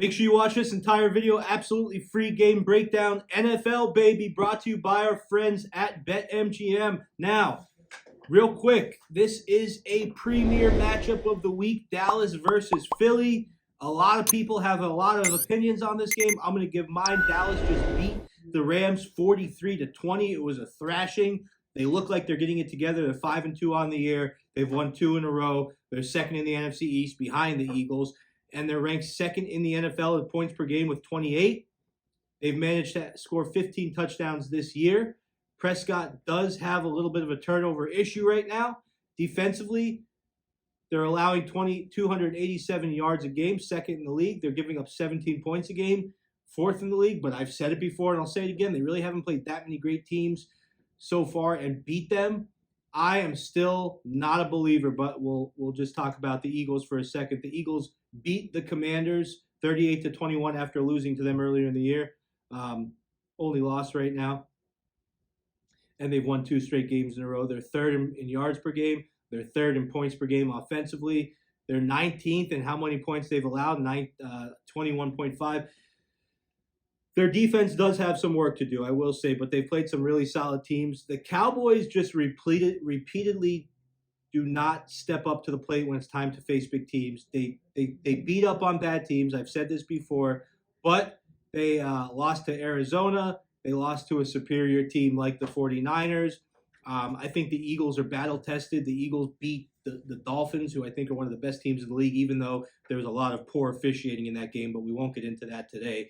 Make sure you watch this entire video. Absolutely free game breakdown. NFL, baby, brought to you by our friends at BetMGM. Now, real quick, this is a premier matchup of the week, Dallas versus Philly. A lot of people have a lot of opinions on this game. I'm going to give mine. Dallas just beat the Rams 43-20. It was a thrashing. They look like they're getting it together. They're 5-2 on the year. They've won 2 in a row. They're second in the NFC East behind the Eagles. And they're ranked second in the NFL in points per game with 28. They've managed to score 15 touchdowns this year. Prescott does have a little bit of a turnover issue right now. Defensively, they're allowing 287 yards a game, second in the league. They're giving up 17 points a game, fourth in the league. But I've said it before, and I'll say it again. They really haven't played that many great teams so far and beat them. I am still not a believer, but we'll just talk about the Eagles for a second. The Eagles beat the Commanders 38-21 after losing to them earlier in the year. Only loss right now. And they've won 2 straight games in a row. They're third in yards per game. They're third in points per game offensively. They're 19th in how many points they've allowed, 21.5. Their defense does have some work to do, I will say, but they've played some really solid teams. The Cowboys just repeatedly do not step up to the plate when it's time to face big teams. They beat up on bad teams. I've said this before, but they lost to Arizona. They lost to a superior team like the 49ers. I think the Eagles are battle-tested. The Eagles beat the Dolphins, who I think are one of the best teams in the league, even though there was a lot of poor officiating in that game, but we won't get into that today.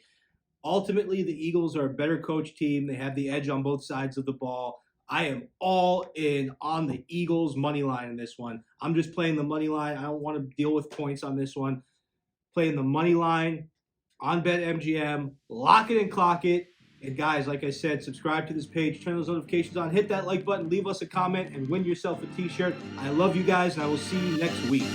Ultimately, the Eagles are a better coach team. They have the edge on both sides of the ball. I am all in on the Eagles money line in this one. I'm just playing the money line. I don't want to deal with points on this one. Playing the money line on BetMGM. Lock it and clock it. And guys, like I said, subscribe to this page. Turn those notifications on. Hit that like button. Leave us a comment and win yourself a t-shirt. I love you guys, and I will see you next week.